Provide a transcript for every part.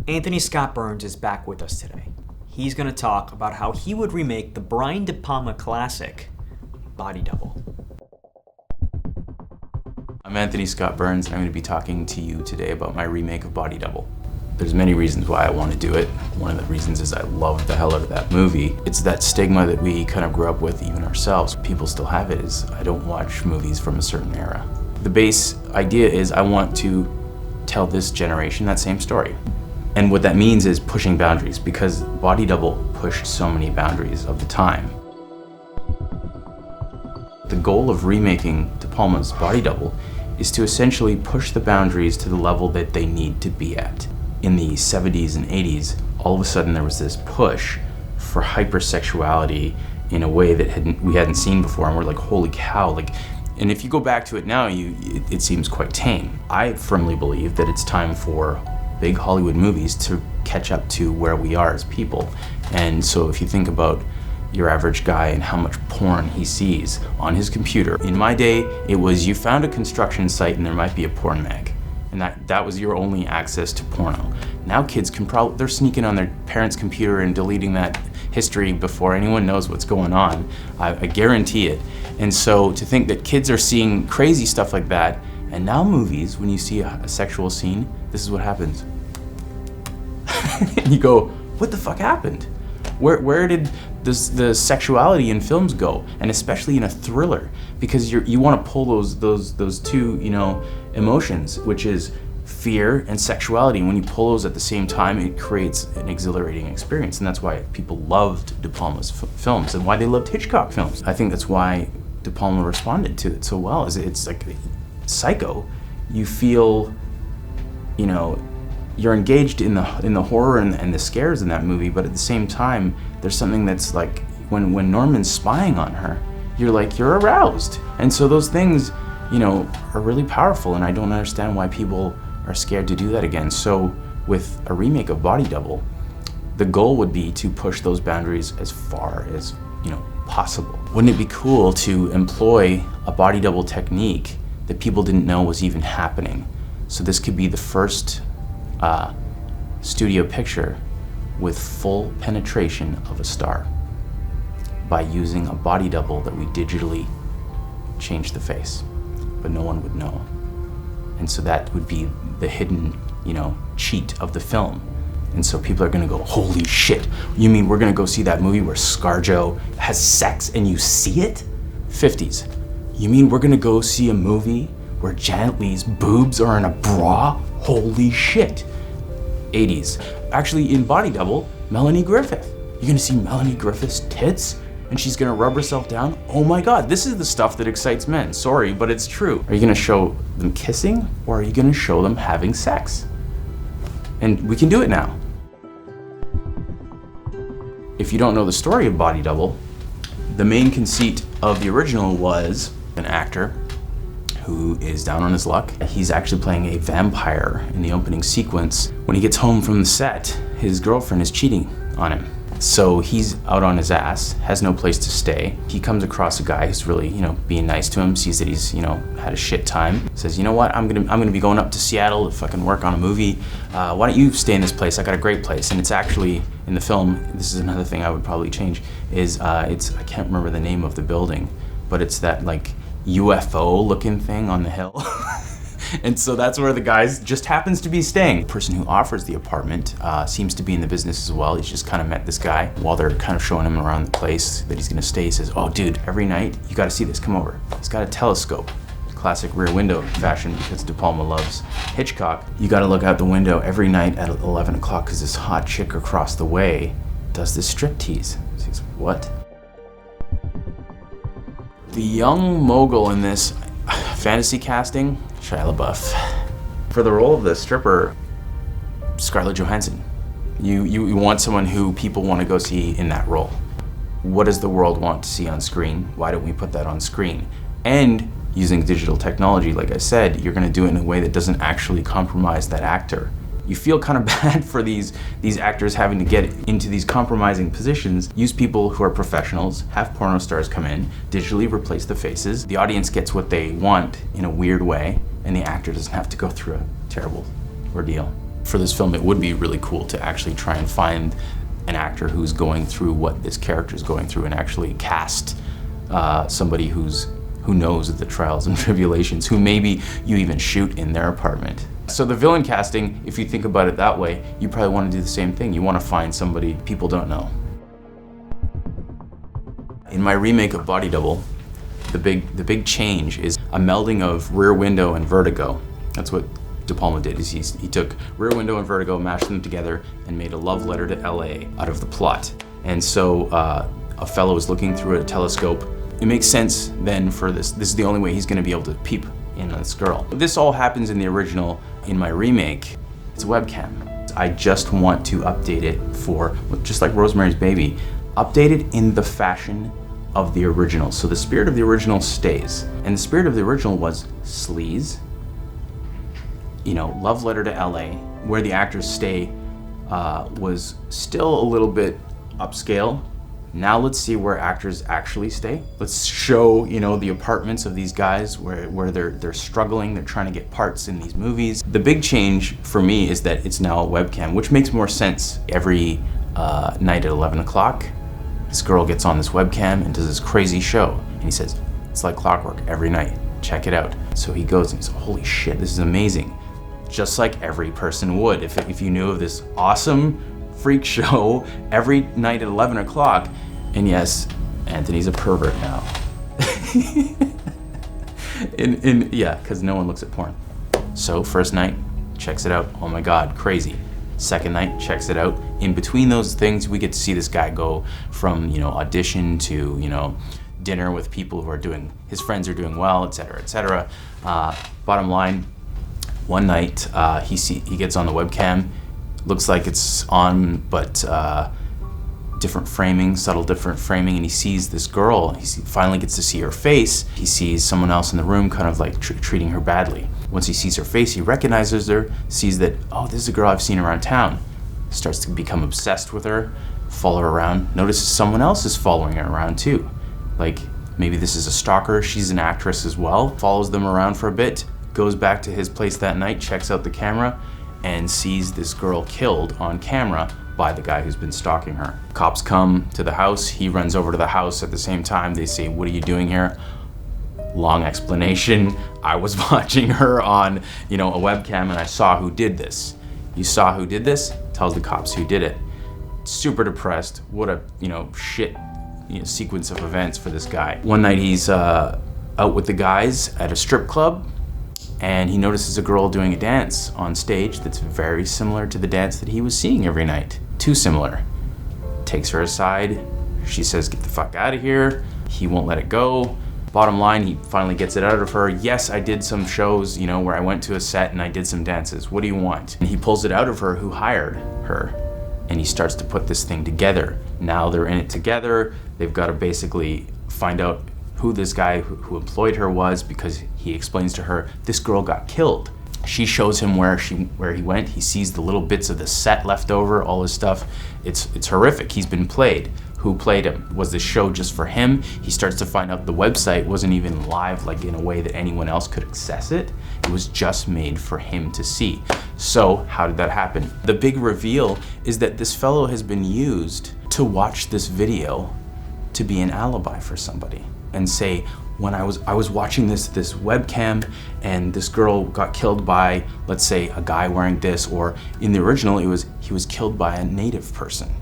Anthony Scott Burns is back with us today. He's going to talk about how he would remake the Brian De Palma classic, Body Double. I'm Anthony Scott Burns, and I'm going to be talking to you today about my remake of Body Double. There's many reasons why I want to do it. One of the reasons is I love the hell out of that movie. It's that stigma that we kind of grew up with, even ourselves. People still have it, is I don't watch movies from a certain era. The base idea is I want to tell this generation that same story. And what that means is pushing boundaries, because Body Double pushed so many boundaries of the time. The goal of remaking De Palma's Body Double is to essentially push the boundaries to the level that they need to be at. In the 70s and 80s, all of a sudden there was this push for hypersexuality in a way that we hadn't seen before, and we're like, holy cow, and if you go back to it now, it seems quite tame. I firmly believe that it's time for big Hollywood movies to catch up to where we are as people. And so if you think about your average guy and how much porn he sees on his computer. In my day, it was you found a construction site and there might be a porn mag. And that was your only access to porno. Now kids they're sneaking on their parents' computer and deleting that history before anyone knows what's going on. I guarantee it. And so to think that kids are seeing crazy stuff like that, and now movies, when you see a sexual scene, this is what happens. And you go, what the fuck happened? Where did the sexuality in films go? And especially in a thriller, because you want to pull those two, emotions, which is fear and sexuality. And when you pull those at the same time, it creates an exhilarating experience. And that's why people loved De Palma's films and why they loved Hitchcock films. I think that's why De Palma responded to it so well. It's like Psycho. You feel, you're engaged in the horror and the scares in that movie, but at the same time, there's something that's like, when Norman's spying on her, you're aroused. And so those things, are really powerful, and I don't understand why people are scared to do that again. So with a remake of Body Double, the goal would be to push those boundaries as far as, possible. Wouldn't it be cool to employ a body double technique that people didn't know was even happening? So this could be the first studio picture with full penetration of a star by using a body double that we digitally changed the face, but no one would know. And so that would be the hidden, cheat of the film. And so people are gonna go, holy shit, you mean we're gonna go see that movie where ScarJo has sex and you see it? 50s. You mean we're gonna go see a movie where Janet Leigh's boobs are in a bra? Holy shit. 80s. Actually, in Body Double, Melanie Griffith. You're gonna see Melanie Griffith's tits and she's gonna rub herself down? Oh my God, this is the stuff that excites men. Sorry, but it's true. Are you gonna show them kissing, or are you gonna show them having sex? And we can do it now. If you don't know the story of Body Double, the main conceit of the original was an actor who is down on his luck. He's actually playing a vampire in the opening sequence. When he gets home from the set, his girlfriend is cheating on him. So he's out on his ass, has no place to stay. He comes across a guy who's really, being nice to him, sees that he's, had a shit time. Says, you know what, I'm gonna be going up to Seattle to fucking work on a movie. Why don't you stay in this place? I got a great place. And it's actually, in the film, this is another thing I would probably change, is I can't remember the name of the building, but it's that like UFO looking thing on the hill. And so that's where the guy just happens to be staying. The person who offers the apartment seems to be in the business as well. He's just kind of met this guy while they're kind of showing him around the place that he's gonna stay. He says, oh dude, every night you gotta see this, come over. He's got a telescope, classic Rear Window fashion, because De Palma loves Hitchcock. You gotta look out the window every night at 11 o'clock because this hot chick across the way does this striptease. He says, what? The young mogul in this fantasy casting, Shia LaBeouf. For the role of the stripper, Scarlett Johansson. You want someone who people want to go see in that role. What does the world want to see on screen? Why don't we put that on screen? And using digital technology, like I said, you're going to do it in a way that doesn't actually compromise that actor. You feel kind of bad for these actors having to get into these compromising positions. Use people who are professionals, have porno stars come in, digitally replace the faces. The audience gets what they want in a weird way, and the actor doesn't have to go through a terrible ordeal. for this film, it would be really cool to actually try and find an actor who's going through what this character is going through and actually cast somebody who knows the trials and tribulations, who maybe you even shoot in their apartment. So the villain casting, if you think about it that way, you probably want to do the same thing. You want to find somebody people don't know. In my remake of Body Double, the big change is a melding of Rear Window and Vertigo. That's what De Palma did. He took Rear Window and Vertigo, mashed them together, and made a love letter to LA out of the plot. And so a fellow is looking through a telescope. It makes sense then for this. This is the only way he's going to be able to peep in on this girl. This all happens in the original. In my remake, it's a webcam. I just want to update it for, just like Rosemary's Baby, update it in the fashion of the original. So the spirit of the original stays. And the spirit of the original was sleaze, love letter to LA. Where the actors stay was still a little bit upscale. Now let's see where actors actually stay. Let's show, the apartments of these guys where they're struggling, they're trying to get parts in these movies. The big change for me is that it's now a webcam, which makes more sense. Every night at 11 o'clock, this girl gets on this webcam and does this crazy show. And he says, it's like clockwork every night, check it out. So he goes and he's, holy shit, this is amazing. Just like every person would. If you knew of this awesome freak show every night at 11 o'clock, and yes, Anthony's a pervert now. Yeah, because no one looks at porn. So first night, checks it out, oh my God, crazy. Second night, checks it out. In between those things, we get to see this guy go from, audition to, dinner with people who are his friends are doing well, et cetera, et cetera. Bottom line, one night, he gets on the webcam, looks like it's on, but different framing, subtle different framing, and he sees this girl. He finally gets to see her face. He sees someone else in the room kind of like treating her badly. Once he sees her face, he recognizes her, sees that, oh, this is a girl I've seen around town. Starts to become obsessed with her, follow her around, notices someone else is following her around too. Like, maybe this is a stalker, she's an actress as well, follows them around for a bit, goes back to his place that night, checks out the camera, and sees this girl killed on camera by the guy who's been stalking her. Cops come to the house, he runs over to the house at the same time. They say, what are you doing here? Long explanation. I was watching her on, a webcam, and I saw who did this. You saw who did this? Tells the cops who did it. Super depressed. What a, shit sequence of events for this guy. One night he's out with the guys at a strip club, and he notices a girl doing a dance on stage that's very similar to the dance that he was seeing every night. Too similar. Takes her aside. She says, get the fuck out of here. He won't let it go. Bottom line, he finally gets it out of her. Yes, I did some shows, where I went to a set and I did some dances. What do you want? And he pulls it out of her, who hired her. And he starts to put this thing together. Now they're in it together. They've got to basically find out who this guy who employed her was, because he explains to her, this girl got killed. She shows him where he went. He sees the little bits of the set left over, all his stuff. It's horrific. He's been played. Who played him? Was this show just for him? He starts to find out the website wasn't even live, like in a way that anyone else could access it. It was just made for him to see. So how did that happen? The big reveal is that this fellow has been used to watch this video to be an alibi for somebody and say, when I was watching this webcam and this girl got killed by, let's say, a guy wearing this, or in the original he was killed by a native person.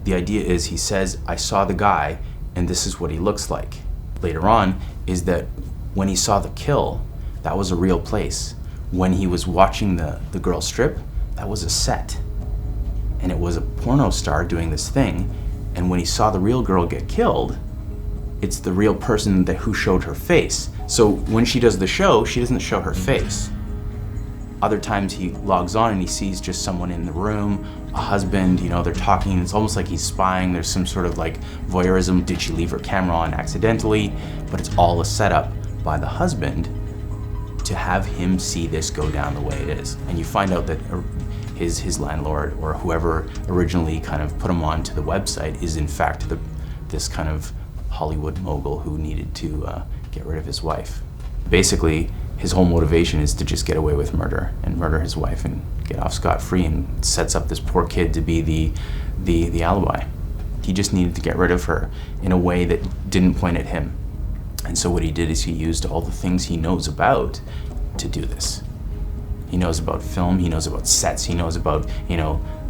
The idea is, he says, I saw the guy and this is what he looks like. Later on is that when he saw the kill, that was a real place. When he was watching the girl strip, that was a set. And it was a porno star doing this thing. And when he saw the real girl get killed, it's the real person who showed her face. So when she does the show, she doesn't show her face. Other times he logs on and he sees just someone in the room, a husband, they're talking. It's almost like he's spying. There's some sort of like voyeurism. Did she leave her camera on accidentally? But it's all a setup by the husband to have him see this go down the way it is. And you find out that his landlord, or whoever originally kind of put him onto the website, is in fact this kind of Hollywood mogul who needed to get rid of his wife. Basically, his whole motivation is to just get away with murder and murder his wife and get off scot-free, and sets up this poor kid to be the alibi. He just needed to get rid of her in a way that didn't point at him. And so what he did is he used all the things he knows about to do this. He knows about film, he knows about sets, he knows about,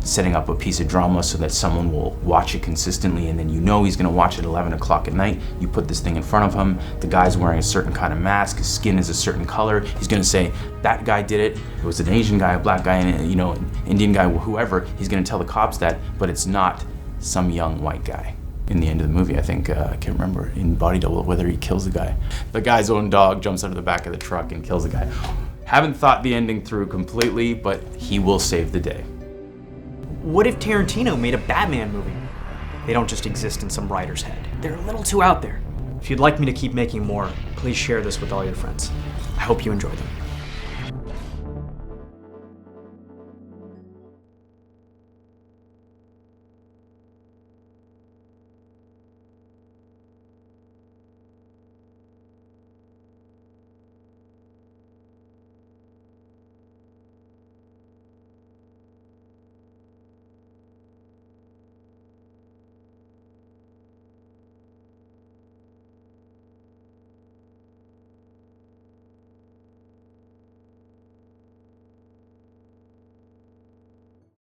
setting up a piece of drama so that someone will watch it consistently, and then he's gonna watch it 11 o'clock at night. You put this thing in front of him, the guy's wearing a certain kind of mask, his skin is a certain color. He's gonna say, that guy did it. It was an Asian guy, a black guy, and Indian guy, whoever. He's gonna tell the cops that, but it's not some young white guy. In the end of the movie, I think, I can't remember in Body Double whether he kills the guy. The guy's own dog jumps out of the back of the truck and kills the guy. Haven't thought the ending through completely, but he will save the day. What if Tarantino made a Batman movie? They don't just exist in some writer's head. They're a little too out there. If you'd like me to keep making more, please share this with all your friends. I hope you enjoy them.